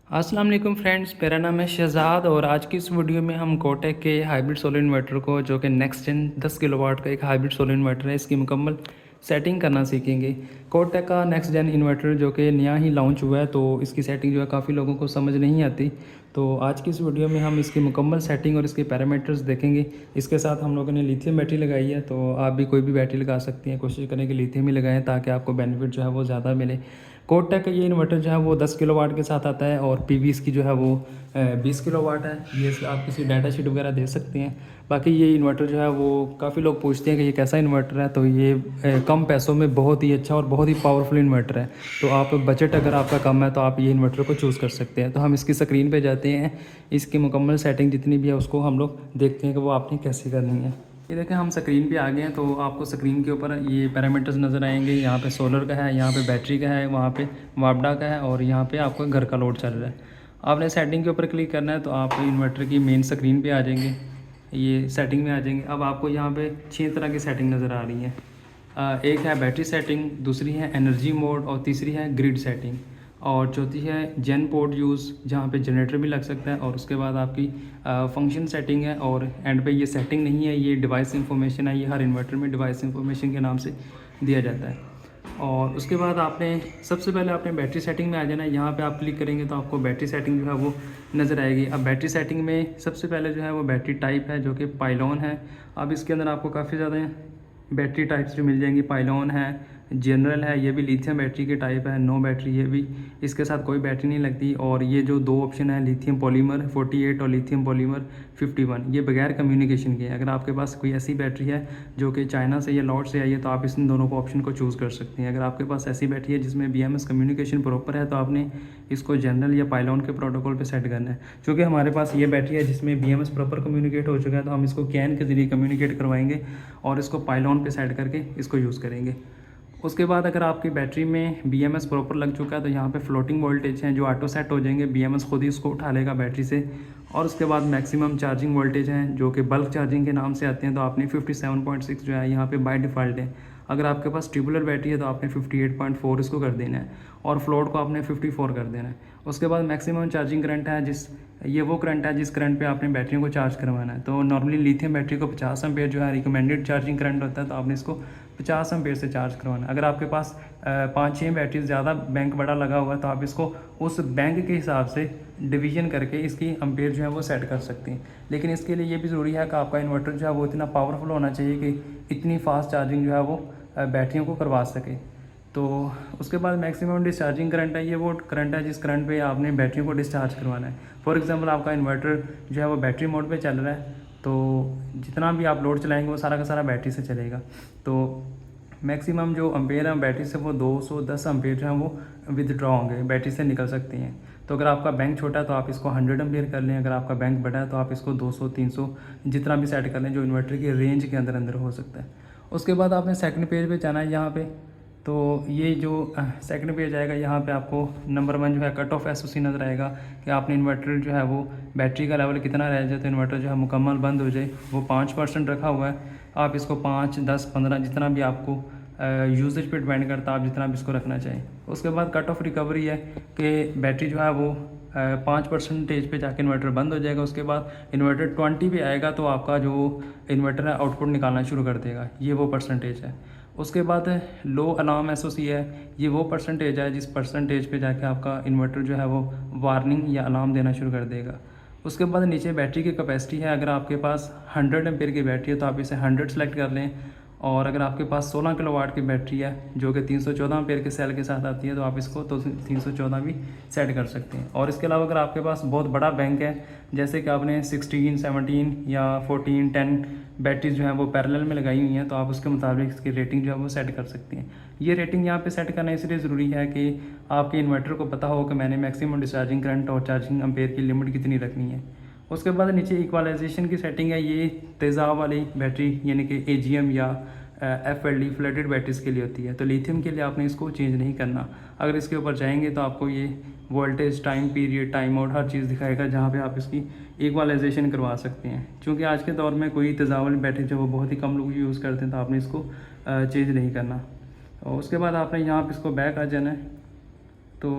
अस्सलाम वालेकुम फ्रेंड्स, मेरा नाम है शहज़ाद और आज की इस वीडियो में हम कोटक के हाइब्रिड सोलर इन्वर्टर को, जो कि नेक्स्ट जेन 10 किलोवाट का एक हाइब्रिड सोलर इन्वर्टर है, इसकी मुकम्मल सेटिंग करना सीखेंगे। कोटक का नेक्स्ट जेन इन्वर्टर जो कि नया ही लॉन्च हुआ है, तो इसकी सेटिंग जो है काफ़ी लोगों को समझ नहीं आती। तो आज की इस वीडियो में हम इसकी मुकम्मल सेटिंग और इसके पैरामीटर्स देखेंगे। इसके साथ हम लोगों ने लिथियम बैटरी लगाई है, तो आप भी कोई भी बैटरी लगा सकती हैं। कोशिश करें कि लिथियम ही लगाएं ताकि आपको बेनिफिट जो है वो ज़्यादा मिले। कोटक का ये इन्वर्टर जो है वो 10 किलोवाट के साथ आता है और पीवी इसकी जो है वो 20 किलोवाट है। ये आप किसी डाटा शीट वगैरह दे सकते हैं। बाकी ये इन्वर्टर जो है वो काफ़ी लोग पूछते हैं कि ये कैसा इन्वर्टर है, तो ये कम पैसों में बहुत ही अच्छा और बहुत ही पावरफुल इन्वर्टर है। तो आप बजट अगर आपका कम है तो आप ये इन्वर्टर को चूज़ कर सकते हैं। तो हम इसकी स्क्रीन पे जाते हैं, इसकी मुकम्मल सेटिंग जितनी भी है उसको हम लोग देखते हैं कि वो आपने कैसे करनी है। ये देखें, हम स्क्रीन पे आ गए हैं। तो आपको स्क्रीन के ऊपर ये पैरामीटर्स नज़र आएंगे। यहाँ पे सोलर का है, यहाँ पे बैटरी का है, वहाँ पे वापडा का है और यहाँ पे आपको घर का लोड चल रहा है। आपने सेटिंग के ऊपर क्लिक करना है तो आप इन्वर्टर की मेन स्क्रीन पे आ जाएंगे, ये सेटिंग में आ जाएंगे। अब आपको यहाँ पे 6 तरह की सेटिंग नज़र आ रही है। एक है बैटरी सेटिंग, दूसरी है एनर्जी मोड और तीसरी है ग्रिड सेटिंग और चौथी है जेन पोर्ट यूज़, जहाँ पे जनरेटर भी लग सकता है। और उसके बाद आपकी फंक्शन सेटिंग है और एंड पे ये सेटिंग नहीं है, ये डिवाइस इंफॉर्मेशन है। ये हर इन्वर्टर में डिवाइस इंफॉर्मेशन के नाम से दिया जाता है। और उसके बाद आपने सबसे पहले आपने बैटरी सेटिंग में आ जाना है। यहाँ पे आप क्लिक करेंगे तो आपको बैटरी सेटिंग जो है वो नज़र आएगी। अब बैटरी सेटिंग में सबसे पहले जो है वो बैटरी टाइप है, जो कि पाइलॉन है। अब इसके अंदर आपको काफ़ी ज़्यादा बैटरी टाइप्स जो मिल जाएंगी। पाइलॉन है, जनरल है, ये भी लिथियम बैटरी के टाइप है, नो बैटरी, ये भी इसके साथ कोई बैटरी नहीं लगती। और ये जो दो ऑप्शन है, लिथियम पॉलीमर 48 और लिथियम पॉलीमर 51, ये बगैर कम्युनिकेशन के। अगर आपके पास कोई ऐसी बैटरी है जो कि चाइना से या लॉट से आई है तो आप इन दोनों को ऑप्शन को चूज़ कर सकते हैं। अगर आपके पास ऐसी बैटरी है जिसमें BMS कम्युनिकेशन प्रॉपर है तो आपने इसको जनरल या पाइलॉन के प्रोटोकॉल पे सेट करना है। क्योंकि हमारे पास ये बैटरी है जिसमें BMS प्रॉपर कम्युनिकेट हो चुका है, तो हम इसको कैन के ज़रिए कम्युनिकेट करवाएंगे और इसको पाइलॉन पे सेट करके इसको यूज़ करेंगे। उसके बाद अगर आपकी बैटरी में BMS प्रॉपर लग चुका है तो यहाँ पे फ्लोटिंग वोल्टेज हैं जो ऑटो सेट हो जाएंगे। BMS खुद ही इसको उठा लेगा बैटरी से। और उसके बाद मैक्सिमम चार्जिंग वोल्टेज हैं जो कि बल्क चार्जिंग के नाम से आते हैं, तो आपने 57.6 जो है यहाँ पे बाय डिफ़ॉल्ट है। अगर आपके पास ट्यूबुलर बैटरी है तो आपने 58.4 इसको कर देना है और फ्लोट को आपने 54 कर देना है। उसके बाद मैक्सिमम चार्जिंग करंट है, ये वो करंट है जिस करंट पे आपने बैटरी को चार्ज करवाना है। तो नॉर्मली लिथियम बैटरी को 50 एम्पेयर जो है रिकमेंडेड चार्जिंग करंट होता है, तो आपने इसको 50 एम्पेयर से चार्ज करवाना है। अगर आपके पास 5-6 बैटरी ज़्यादा बैंक बड़ा लगा हुआ है तो आप इसको उस बैंक के हिसाब से डिवीजन करके इसकी एम्पेयर जो है वो सेट कर सकते हैं। लेकिन इसके लिए ये भी ज़रूरी है कि आपका इन्वर्टर जो है वो इतना पावरफुल होना चाहिए कि इतनी फास्ट चार्जिंग जो है वो बैटरियों को करवा सके। तो उसके बाद मैक्सिमम डिस्चार्जिंग करंट है, ये वो करंट है जिस करंट पे आपने बैटरियों को डिस्चार्ज करवाना है। फॉर एग्जांपल आपका इन्वर्टर जो है वो बैटरी मोड पे चल रहा है, तो जितना भी आप लोड चलाएंगे वो सारा का सारा बैटरी से चलेगा। तो मैक्सिमम जो अम्पेयर है बैटरी से वो 210 अम्पेयर जो है वो विदड्रॉ होंगे, बैटरी से निकल सकते हैं। तो अगर आपका बैंक छोटा है तो आप इसको 100 एम्पेयर कर लें, अगर आपका बैंक बड़ा है तो आप इसको 200-300 जितना भी सेट कर लें जो इन्वर्टर की रेंज के अंदर अंदर हो सकता है। उसके बाद आपने सेकंड पेज पे जाना है। यहाँ पे तो ये जो सेकंड पेज आएगा, यहाँ पे आपको नंबर 1 जो है कट ऑफ SOC नज़र आएगा कि आपने इन्वर्टर जो है वो बैटरी का लेवल कितना रह जाए तो इन्वर्टर जो है मुकम्मल बंद हो जाए। वो 5% रखा हुआ है। आप इसको 5, 10, 15 जितना भी आपको यूजेज पे डिपेंड करता है, आप जितना भी इसको रखना चाहें। उसके बाद कट ऑफ रिकवरी है कि बैटरी जो है वो 5% पे जाके इन्वर्टर बंद हो जाएगा। उसके बाद इन्वर्टर 20 पे आएगा तो आपका जो इन्वर्टर है आउटपुट निकालना शुरू कर देगा, ये वो परसेंटेज है। उसके बाद लो अलार्म SOC है, ये वो परसेंटेज है जिस परसेंटेज पे जाके आपका इन्वर्टर जो है वो वार्निंग या अलार्म देना शुरू कर देगा। उसके बाद नीचे बैटरी की कैपेसिटी है। अगर आपके पास 100 एम्पेयर की बैटरी है तो आप इसे 100 सेलेक्ट कर लें। और अगर आपके पास 16 किलोवाट की बैटरी है जो कि 314 एम्पेयर के सेल के साथ आती है तो आप इसको तो 314 भी सेट कर सकते हैं। और इसके अलावा अगर आपके पास बहुत बड़ा बैंक है, जैसे कि आपने 16, 17 या 14, 10 बैटरीज जो है वो पैरेलल में लगाई हुई हैं, तो आप उसके मुताबिक इसकी रेटिंग जो है वो सेट कर सकते हैं। ये रेटिंग यहाँ पे सेट करना इसलिए ज़रूरी है कि आपके इन्वर्टर को पता हो कि मैंने मैक्सिमम डिस्चार्जिंग करंट और चार्जिंग एम्पेयर की लिमिट कितनी रखनी है। उसके बाद नीचे इक्वलाइजेशन की सेटिंग है। ये तेज़ाब वाली बैटरी यानी कि AGM या FLD फ्लडेड बैटरीज के लिए होती है, तो लिथियम के लिए आपने इसको चेंज नहीं करना। अगर इसके ऊपर जाएंगे तो आपको ये voltage, time period, time out हर चीज़ दिखाएगा जहाँ पे आप इसकी इक्वलाइजेशन करवा सकते हैं। क्योंकि आज के दौर में कोई तेज़ाब वाली बैटरी जो वो बहुत ही कम लोग यूज़ करते हैं, तो आपने इसको चेंज नहीं करना। और उसके बाद आपने यहाँ पर इसको बैक आ जाना है। तो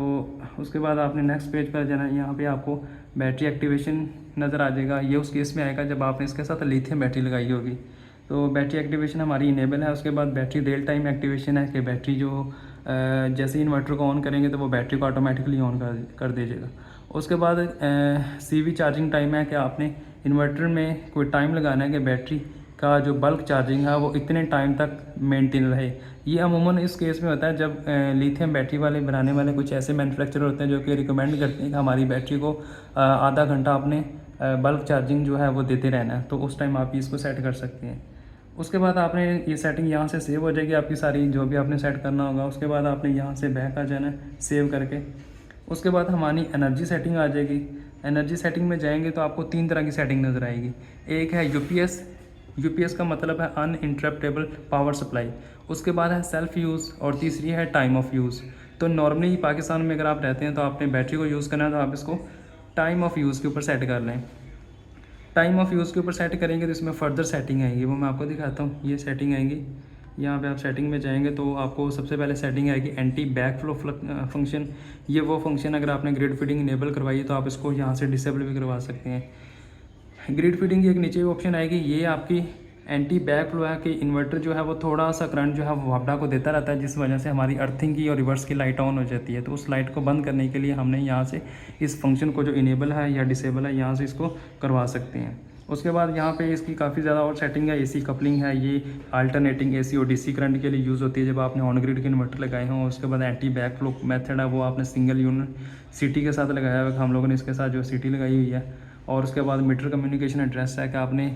उसके बाद आपने नेक्स्ट पेज पर जाना है। यहाँ पे आपको बैटरी एक्टिवेशन नज़र आ जाएगा। ये उस केस में आएगा जब आपने इसके साथ लिथियम बैटरी लगाई होगी। तो बैटरी एक्टिवेशन हमारी इनेबल है। उसके बाद बैटरी रियल टाइम एक्टिवेशन है कि बैटरी जो जैसे ही इन्वर्टर को ऑन करेंगे तो वो बैटरी को ऑटोमेटिकली ऑन कर दीजिएगा। उसके बाद CV चार्जिंग टाइम है कि आपने इन्वर्टर में कोई टाइम लगाना है कि बैटरी का जो बल्क चार्जिंग है वो इतने टाइम तक मेंटेन रहे। ये अमूमन इस केस में होता है जब लिथियम बैटरी वाले बनाने वाले कुछ ऐसे मैन्युफैक्चरर होते हैं जो कि रिकमेंड करते हैं कि हमारी बैटरी को आधा घंटा अपने बल्क चार्जिंग जो है वो देते रहना है। तो उस टाइम आप इसको सेट कर सकते हैं। उसके बाद आपने ये सेटिंग यहाँ से सेव हो जाएगी आपकी सारी, जो भी आपने सेट करना होगा। उसके बाद आपने यहाँ से बैक आ जाना है सेव करके। उसके बाद हमारी एनर्जी सेटिंग आ जाएगी। एनर्जी सेटिंग में जाएंगे तो आपको 3 तरह की सेटिंग नज़र आएगी। एक है यूपीएस का मतलब है अनइंटरप्टेबल पावर सप्लाई। उसके बाद है सेल्फ यूज़ और तीसरी है टाइम ऑफ यूज़। तो नॉर्मली पाकिस्तान में अगर आप रहते हैं तो आपने बैटरी को यूज़ करना है तो आप इसको टाइम ऑफ यूज़ के ऊपर सेट कर लें। टाइम ऑफ यूज़ के ऊपर सेट करेंगे तो इसमें फर्दर सेटिंग आएगी, वो मैं आपको दिखाता हूँ। ये सेटिंग आएंगी, यहाँ पे आप सेटिंग में जाएंगे तो आपको सबसे पहले सेटिंग आएगी एंटी बैक फ्लो फंक्शन। ये वो फंक्शन अगर आपने ग्रिड फीडिंग इनेबल करवाई है तो आप इसको यहाँ से डिसेबल भी करवा सकते हैं। ग्रिड फीडिंग की एक नीचे ऑप्शन आएगी, ये आपकी एंटी बैक फ्लो है कि इन्वर्टर जो है वो थोड़ा सा करंट जो है वो वापडा को देता रहता है, जिस वजह से हमारी अर्थिंग की और रिवर्स की लाइट ऑन हो जाती है। तो उस लाइट को बंद करने के लिए हमने यहाँ से इस फंक्शन को जो इनेबल है या डिसेबल है यहाँ से इसको करवा सकते हैं। उसके बाद यहाँ पे इसकी काफ़ी ज़्यादा और सेटिंग है। AC कपलिंग है, ये अल्टरनेटिंग AC और DC करंट के लिए यूज़ होती है जब आपने ऑन ग्रिड के इन्वर्टर लगाए हों। उसके बाद एंटी बैक फ्लो मेथड है, वो आपने सिंगल यूनिट CT के साथ लगाया हुआ है। हम लोगों ने इसके साथ जो CT लगाई हुई है। और उसके बाद मीटर कम्युनिकेशन एड्रेस है कि आपने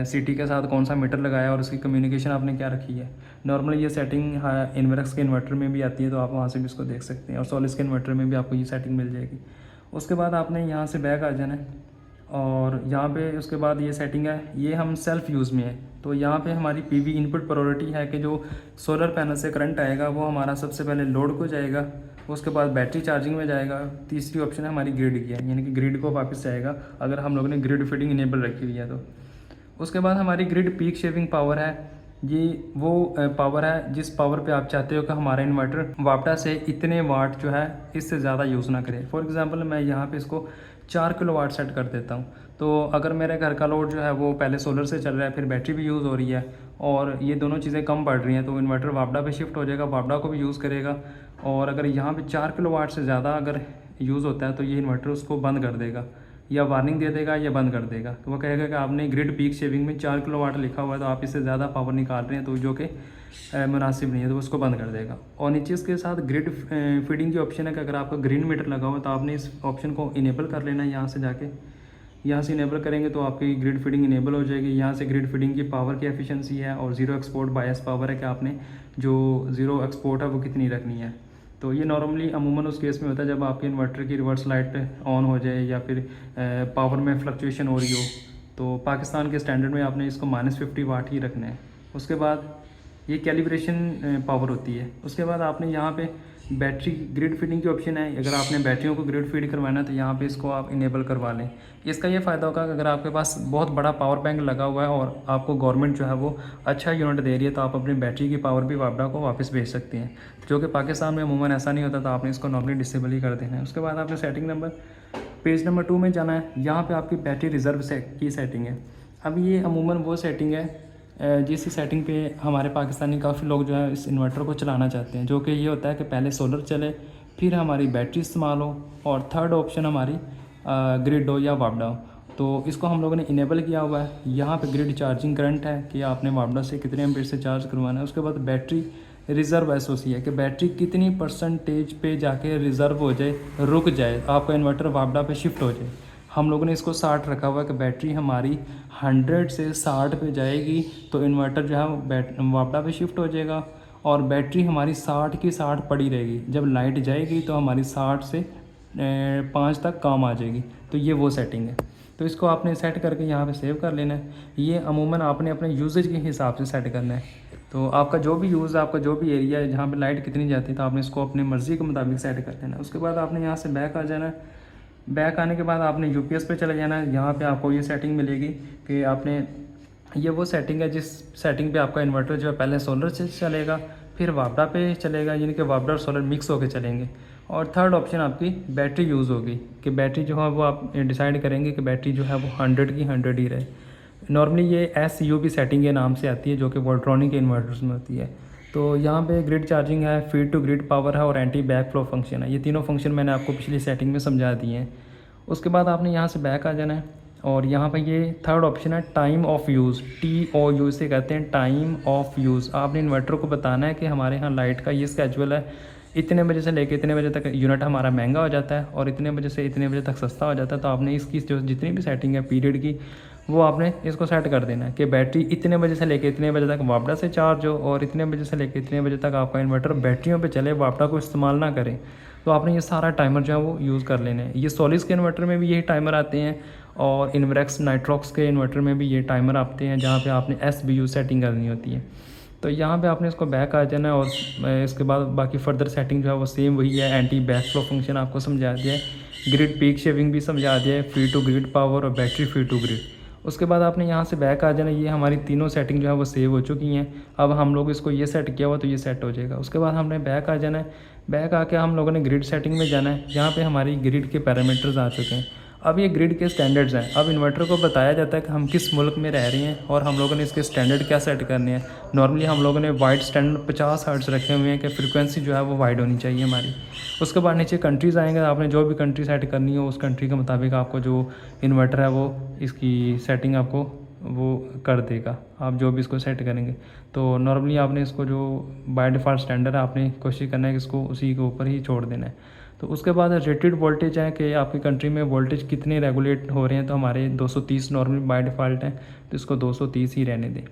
CT के साथ कौन सा मीटर लगाया और उसकी कम्युनिकेशन आपने क्या रखी है। नॉर्मली ये सेटिंग इन्वर्क्स के इन्वर्टर में भी आती है, तो आप वहाँ से भी इसको देख सकते हैं। और सोलिस के इन्वर्टर में भी आपको ये सेटिंग मिल जाएगी। उसके बाद आपने यहाँ से बैक आ जाना है और यहाँ पे उसके बाद ये सेटिंग है, ये हम सेल्फ यूज़ में है। तो यहाँ पे हमारी PV इनपुट प्रायोरिटी है कि जो सोलर पैनल से करंट आएगा वो हमारा सबसे पहले लोड को जाएगा, उसके बाद बैटरी चार्जिंग में जाएगा। तीसरी ऑप्शन है हमारी ग्रिड की है, यानी कि ग्रिड को वापस जाएगा अगर हम लोगों ने ग्रिड फीडिंग इनेबल रखी हुई है तो। उसके बाद हमारी ग्रिड पीक शेविंग पावर है, ये वो पावर है जिस पावर पे आप चाहते हो कि हमारा इन्वर्टर वापडा से इतने वाट जो है इससे ज़्यादा यूज़ ना करे। फॉर एग्जांपल मैं यहाँ पे इसको 4 किलोवाट सेट कर देता हूँ। तो अगर मेरे घर का लोड जो है वो पहले सोलर से चल रहा है, फिर बैटरी भी यूज़ हो रही है और ये दोनों चीज़ें कम पड़ रही हैं, तो इन्वर्टर वापडा पे शिफ्ट हो जाएगा, वापडा को भी यूज़ करेगा। और अगर यहाँ पे 4 किलोवाट से ज़्यादा अगर यूज़ होता है तो ये इन्वर्टर उसको बंद कर देगा, या वार्निंग दे देगा या बंद कर देगा। तो वो कहेगा कि आपने ग्रिड पीक शेविंग में 4 किलोवाट लिखा हुआ है तो आप इससे ज़्यादा पावर निकाल रहे हैं, तो जो कि मुनासिब नहीं है, तो उसको बंद कर देगा। और नीचे इसके साथ ग्रिड फीडिंग की ऑप्शन है कि अगर आपका ग्रीन मीटर लगा हुआ है तो आपने इस ऑप्शन को इनेबल कर लेना है। यहाँ से जाके यहाँ से इनेबल करेंगे तो आपकी ग्रिड फीडिंग इनेबल हो जाएगी। यहाँ से ग्रिड फीडिंग की पावर की एफिशिएंसी है और ज़ीरो एक्सपोर्ट बायस पावर है कि आपने जो ज़ीरो एक्सपोर्ट है वो कितनी रखनी है। तो ये नॉर्मली अमूमन उस केस में होता है जब आपके इन्वर्टर की रिवर्स लाइट ऑन हो जाए या फिर पावर में फ्लक्चुएशन हो रही हो। तो पाकिस्तान के स्टैंडर्ड में आपने इसको -50 वाट ही रखना है। उसके बाद ये कैलिब्रेशन पावर होती है। उसके बाद आपने यहाँ पे बैटरी ग्रिड फीडिंग की ऑप्शन है, अगर आपने बैटरियों को ग्रिड फीड करवाना है तो यहाँ पे इसको आप इनेबल करवा लें। इसका ये फ़ायदा होगा कि अगर आपके पास बहुत बड़ा पावर बैंक लगा हुआ है और आपको गवर्नमेंट जो है वो अच्छा यूनिट दे रही है तो आप अपनी बैटरी की पावर भी वापडा को वापस भेज सकते हैं, जो कि पाकिस्तान में अमूमन ऐसा नहीं होता, तो आपने इसको नॉर्मली डिसेबल ही कर देना है। उसके बाद आपने सेटिंग नंबर पेज नंबर 2 में जाना है। यहाँ पर आपकी बैटरी रिज़र्व की सेटिंग है। अब ये अमूमन वो सेटिंग है जिस सेटिंग पे हमारे पाकिस्तानी काफ़ी लोग जो है इस इन्वर्टर को चलाना चाहते हैं, जो कि ये होता है कि पहले सोलर चले, फिर हमारी बैटरी इस्तेमाल हो और थर्ड ऑप्शन हमारी ग्रिड हो या वापडा हो। तो इसको हम लोगों ने इनेबल किया हुआ है। यहाँ पे ग्रिड चार्जिंग करंट है कि आपने वापडा से कितने एम्पीयर से चार्ज करवाना है। उसके बाद बैटरी रिज़र्व एसओसी है कि बैटरी कितनी परसेंटेज पे जाके रिज़र्व हो जाए, रुक जाए, आपका इन्वर्टर वापडा पे शिफ्ट हो जाए। हम लोगों ने इसको 60 रखा हुआ है कि बैटरी हमारी 100 से 60 पे जाएगी तो इन्वर्टर जो है वापडा पे शिफ्ट हो जाएगा और बैटरी हमारी 60 की 60 पड़ी रहेगी। जब लाइट जाएगी तो हमारी 60 से 5 तक काम आ जाएगी। तो ये वो सेटिंग है। तो इसको आपने सेट करके यहाँ पे सेव कर लेना है। ये अमूमन आपने अपने यूजेज के हिसाब से सेट करना है। तो आपका जो भी यूज़ है, आपका जो भी एरिया है जहाँ पे लाइट कितनी जाती है, तो आपने इसको अपनी मर्ज़ी के मुताबिक सेट कर लेना है। उसके बाद आपने यहाँ से बैक आ जाना है। बैक आने के बाद आपने यूपीएस पे चले जाना है। यहाँ पे आपको ये सेटिंग मिलेगी कि आपने ये वो सेटिंग है जिस सेटिंग पे आपका इन्वर्टर जो है पहले सोलर से चलेगा, फिर वापडा पे चलेगा, यानी कि वापडा और सोलर मिक्स होकर चलेंगे। और थर्ड ऑप्शन आपकी बैटरी यूज़ होगी कि बैटरी जो है वो आप डिसाइड करेंगे कि बैटरी जो है वो 100 की 100 ही रहे। नॉर्मली ये SUB सेटिंग के नाम से आती है जो कि वोल्ट्रॉनिक के इन्वर्टर्स में होती है। तो यहाँ पे ग्रिड चार्जिंग है, फीड टू ग्रिड पावर है और एंटी बैक फ्लो फंक्शन है। ये तीनों फंक्शन मैंने आपको पिछली सेटिंग में समझा दिए हैं। उसके बाद आपने यहाँ से बैक आ जाना है और यहाँ पर ये थर्ड ऑप्शन है टाइम ऑफ़ यूज़, TOU से कहते हैं टाइम ऑफ़ यूज़। आपने इन्वर्टर को बताना है कि हमारे यहाँ लाइट का ये स्केजुअल है, इतने बजे से लेकर इतने बजे तक यूनिट हमारा महंगा हो जाता है और इतने बजे से इतने बजे तक सस्ता हो जाता है। तो आपने इसकी जो जितनी भी सेटिंग है पीरियड की, वो आपने इसको सेट कर देना है कि बैटरी इतने बजे से लेकर इतने बजे तक वापडा से चार्ज हो और इतने बजे से लेकर इतने बजे तक आपका इन्वर्टर बैटरियों पे चले, वापडा को इस्तेमाल ना करें। तो आपने ये सारा टाइमर जो है वो यूज़ कर लेने हैं। ये सोलिस के इन्वर्टर में भी यही टाइमर आते हैं और इन्वरेक्स नाइट्रॉक्स के इन्वर्टर में भी ये टाइमर आते हैं जहाँ पे आपने SBU सेटिंग करनी होती है। तो यहाँ पे आपने इसको बैक आ जाना है और इसके बाद बाकी फर्दर सेटिंग जो है वो सेम वही है। एंटी बैक फ्लो फंक्शन आपको समझा दिया है, ग्रिड पीक शेविंग भी समझा दिया है, फीड टू ग्रिड पावर और बैटरी फीड टू ग्रिड। उसके बाद आपने यहाँ से बैक आ जाना। ये हमारी तीनों सेटिंग जो है वो सेव हो चुकी हैं। अब हम लोग इसको ये सेट किया हुआ तो ये सेट हो जाएगा। उसके बाद हमने बैक आ जाना है। बैक आके हम लोगों ने ग्रिड सेटिंग में जाना है। यहाँ पे हमारी ग्रिड के पैरामीटर्स आ चुके हैं। अब ये ग्रिड के स्टैंडर्ड्स हैं। अब इन्वर्टर को बताया जाता है कि हम किस मुल्क में रह रहे हैं और हम लोगों ने इसके स्टैंडर्ड क्या सेट करने हैं। नॉर्मली हम लोगों ने वाइड स्टैंडर्ड 50 हर्ट्ज़ रखे हुए हैं कि फ्रीक्वेंसी जो है वो वाइड होनी चाहिए हमारी। उसके बाद नीचे कंट्रीज़ आएंगे। आपने जो भी कंट्री सेट करनी हो उस कंट्री के मुताबिक आपको जो इन्वर्टर है वो इसकी सेटिंग आपको वो कर देगा, आप जो भी इसको सेट करेंगे। तो नॉर्मली आपने इसको जो बाय डिफ़ॉल्ट स्टैंडर्ड है आपने कोशिश करना है कि इसको उसी के ऊपर ही छोड़ देना है। तो उसके बाद रेटेड वोल्टेज है कि आपकी कंट्री में वोल्टेज कितने रेगुलेट हो रहे हैं। तो हमारे 230 नॉर्मली बाय डिफ़ॉल्ट है तो इसको 230 ही रहने दें।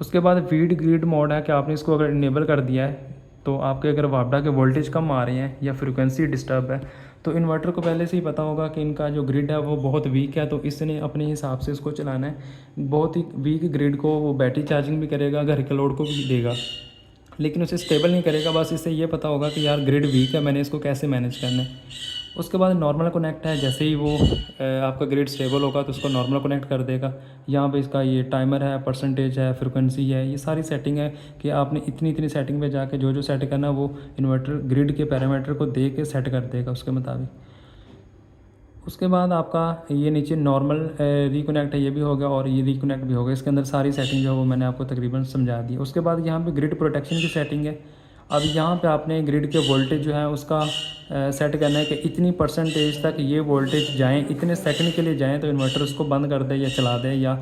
उसके बाद फीड ग्रिड मोड है कि आपने इसको अगर इनेबल कर दिया है तो आपके अगर वापडा के वोल्टेज कम आ रहे हैं या फ्रिक्वेंसी डिस्टर्ब है तो इन्वर्टर को पहले से ही पता होगा कि इनका जो ग्रिड है वो बहुत वीक है, तो इसने अपने हिसाब से इसको चलाना है। बहुत ही वीक ग्रिड को वो बैटरी चार्जिंग भी करेगा, घर के लोड को भी देगा, लेकिन उसे स्टेबल नहीं करेगा। बस इससे ये पता होगा कि यार ग्रिड वीक है, मैंने इसको कैसे मैनेज करना है। उसके बाद नॉर्मल कनेक्ट है। जैसे ही वो आपका ग्रिड स्टेबल होगा तो उसको नॉर्मल कनेक्ट कर देगा। यहाँ पे इसका ये टाइमर है, परसेंटेज है, फ्रिक्वेंसी है, ये सारी सेटिंग है कि आपने इतनी इतनी सेटिंग पे जाके जो जो सेट करना वो इन्वर्टर ग्रिड के पैरामीटर को दे के सेट कर देगा उसके मुताबिक। उसके बाद आपका ये नीचे नॉर्मल रिकनेक्ट है, ये भी हो गया और ये रिकनेक्ट भी हो गया। इसके अंदर सारी सेटिंग जो है वो मैंने आपको तकरीबन समझा दी। उसके बाद यहाँ पे ग्रिड प्रोटेक्शन की सेटिंग है। अब यहाँ पे आपने ग्रिड के वोल्टेज जो है उसका सेट करना है कि इतनी परसेंटेज तक ये वोल्टेज जाएँ, इतने सेकंड के लिए जाएँ तो इन्वर्टर उसको बंद कर दे या चला दे या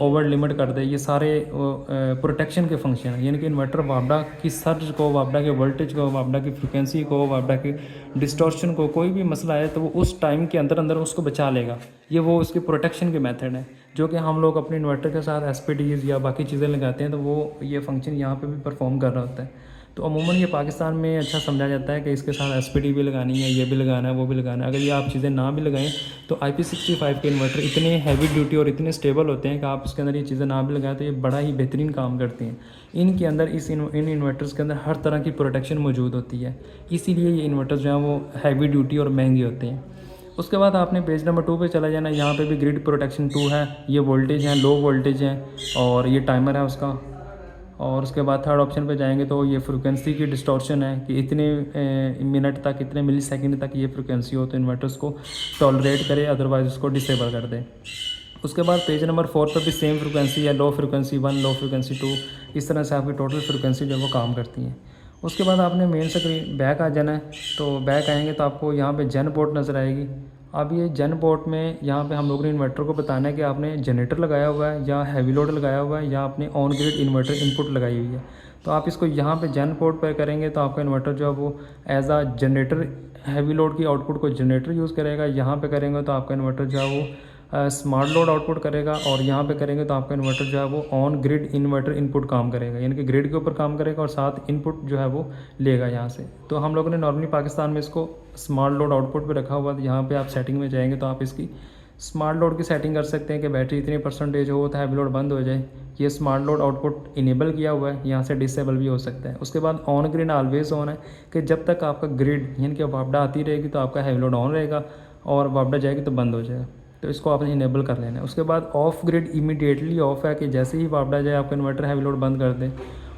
ओवर लिमिट कर दे। ये सारे प्रोटेक्शन के फंक्शन हैं, यानी कि इन्वर्टर वापडा की सर्ज को, वापडा के वोल्टेज को, वापडा की फ्रिक्वेंसी को, वापडा की डिस्टॉर्शन को, कोई भी मसला है तो वो उस टाइम के अंदर अंदर उसको बचा लेगा। ये वो उसके प्रोटेक्शन के मेथड है जो कि हम लोग अपने इन्वर्टर के साथ SPDs या बाकी चीज़ें लगाते हैं तो वो ये फंक्शन यहाँ पे भी परफॉर्म कर रहा होता है। तो अमूमन ये पाकिस्तान में अच्छा समझा जाता है कि इसके साथ SPD भी लगानी है, ये भी लगाना है, वो भी लगाना है। अगर ये आप चीज़ें ना भी लगाएं तो IP65 के इन्वर्टर इतने हैवी ड्यूटी और इतने स्टेबल होते हैं कि आप इसके अंदर ये चीज़ें ना भी लगाएं तो ये बड़ा ही बेहतरीन काम करते हैं। इनके अंदर इन इन्वर्टर्स के अंदर हर तरह की प्रोटेक्शन मौजूद होती है, इसीलिए ये इन्वर्टर्स जो हैं वो हैवी ड्यूटी और महंगे होते हैं। उसके बाद आपने पेज नंबर 2 पे चला जाना। यहाँ पे भी ग्रिड प्रोटेक्शन 2 है। ये वोल्टेज है, लो वोल्टेज है और ये टाइमर है उसका। और उसके बाद थर्ड ऑप्शन पे जाएंगे तो ये फ्रिक्वेंसी की डिस्टॉर्शन है कि इतने मिनट तक, इतने मिली सेकेंड तक ये फ्रिक्वेंसी हो तो इन्वर्टर्स को टॉलरेट करे, अदरवाइज़ उसको डिसेबल कर दे। उसके बाद पेज नंबर 4 पर भी सेम फ्रिक्वेंसी है, लो फ्रिक्वेंसी 1, लो फ्रिक्वेंसी 2, इस तरह से आपकी टोटल फ्रिक्वेंसी जो है वो काम करती है। उसके बाद आपने मेन स्क्रीन बैक आ जाना है। तो बैक आएंगे तो आपको यहाँ पे जेन पोर्ट नज़र आएगी। अब ये जेन पोर्ट में यहाँ पे हम लोगों ने इन्वर्टर को बताना है कि आपने जनरेटर लगाया हुआ है या हैवी लोड लगाया हुआ है या आपने ऑन ग्रिड इन्वर्टर इनपुट लगाई हुई है। तो आप इसको यहाँ पे जेन पोर्ट पर करेंगे तो आपका इन्वर्टर जो है वो एज आ जनरेटर हैवी लोड की आउटपुट को जनरेटर यूज़ करेगा। यहाँ पे करेंगे तो आपका इन्वर्टर जो है वो स्मार्ट लोड आउटपुट करेगा और यहाँ पे करेंगे तो आपका इन्वर्टर जो है वो ऑन ग्रिड इन्वर्टर इनपुट काम करेगा, यानी कि ग्रिड के ऊपर काम करेगा और साथ इनपुट जो है वो लेगा यहाँ से। तो हम लोगों ने नॉर्मली पाकिस्तान में इसको स्मार्ट लोड आउटपुट पे रखा हुआ है। यहाँ पे आप सेटिंग में जाएंगे तो आप इसकी स्मार्ट लोड की सेटिंग कर सकते हैं कि बैटरी इतनी परसेंटेज हो तो हैवी लोड बंद हो जाए। ये स्मार्ट लोड आउटपुट इनेबल किया हुआ है, यहाँ से डिसेबल भी हो सकता है। उसके बाद ऑन ग्रिड ऑलवेज ऑन है कि जब तक आपका ग्रिड यानी कि वापडा आती रहेगी तो आपका हैवी लोड ऑन रहेगा और वापडा जाएगी तो बंद हो जाएगा। तो इसको आपने इनेबल कर लेना है। उसके बाद ऑफ ग्रिड इमीडिएटली ऑफ है कि जैसे ही वापडा जाए आपका इन्वर्टर हैवी लोड बंद कर दे।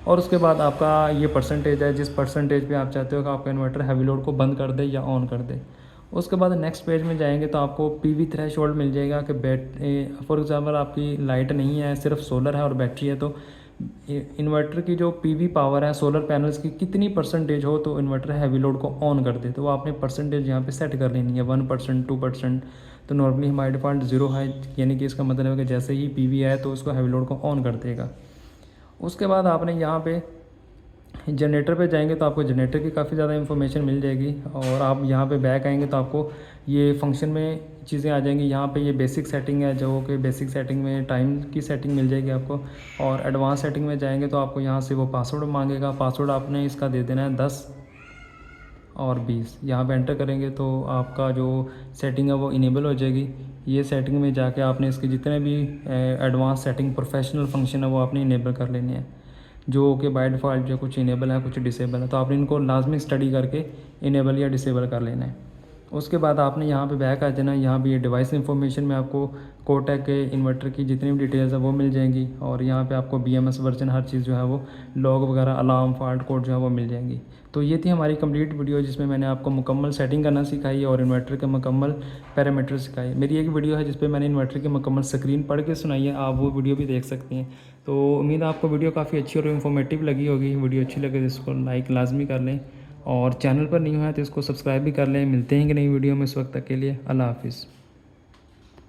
और उसके बाद आपका ये परसेंटेज है जिस परसेंटेज पे आप चाहते हो कि आपका इन्वर्टर हैवी लोड को बंद कर दे या ऑन कर दे। उसके बाद नेक्स्ट पेज में जाएंगे तो आपको पीवी थ्रेशोल्ड मिल जाएगा कि फॉर एग्ज़ाम्पल आपकी लाइट नहीं है, सिर्फ सोलर है और बैटरी है, तो इन्वर्टर की जो पीवी पावर है सोलर पैनल्स की कितनी परसेंटेज हो तो इन्वर्टर हैवी लोड को ऑन कर दे। तो वो आपने परसेंटेज यहाँ पे सेट कर लेनी है, 1%, 2%। तो नॉर्मली हमारे डिफ़ॉल्ट 0 है, यानी कि इसका मतलब है कि जैसे ही पीवी आए तो उसको हैवी लोड को ऑन कर देगा। उसके बाद आपने यहाँ पे जनरेटर पे जाएंगे तो आपको जनरेटर की काफ़ी ज़्यादा इन्फॉर्मेशन मिल जाएगी। और आप यहाँ पे बैक आएंगे तो आपको ये फंक्शन में चीज़ें आ जाएंगी। यहाँ पे ये बेसिक सेटिंग है, जो कि बेसिक सेटिंग में टाइम की सेटिंग मिल जाएगी आपको। और एडवांस सेटिंग में जाएंगे तो आपको यहाँ से वो पासवर्ड मांगेगा। पासवर्ड आपने इसका दे देना है 10 और 20। यहाँ पे एंटर करेंगे तो आपका जो सेटिंग है वो इनेबल हो जाएगी। ये सेटिंग में जाके आपने इसके जितने भी एडवांस सेटिंग प्रोफेशनल फंक्शन है वो आपने इनेबल कर लेने हैं, जो कि बाय डिफ़ॉल्ट जो कुछ इनेबल है कुछ डिसेबल है। तो आपने इनको लाजमी स्टडी करके इनेबल या डिसेबल कर लेना है। उसके बाद आपने यहाँ पे बैक आ जाना। यहाँ भी ये डिवाइस इंफॉर्मेशन में आपको कोटेक के इन्वर्टर की जितनी भी डिटेल्स है वो मिल जाएंगी। और यहाँ पे आपको BMS वर्जन हर चीज़ जो है वो लॉग वगैरह अलार्म फॉल्ट कोड जो है वो मिल जाएंगी। तो ये थी हमारी कंप्लीट वीडियो जिसमें मैंने आपको मुकम्मल सेटिंग करना सिखाई और इन्वर्टर के मुकम्मल पैरामीटर सिखाए। मेरी एक वीडियो है जिस पे मैंने इन्वर्टर की मुकम्मल स्क्रीन पढ़ के सुनाई है, आप वो वीडियो भी देख सकती हैं। तो उम्मीद है आपको वीडियो काफ़ी अच्छी और इन्फॉर्मेटिव लगी होगी। वीडियो अच्छी लगे तो इसको लाइक लाजमी कर लें और चैनल पर नहीं हुआ है तो इसको सब्सक्राइब भी कर लें। मिलते हैं कि नई वीडियो में, इस वक्त तक के लिए अल्लाह हाफिज़।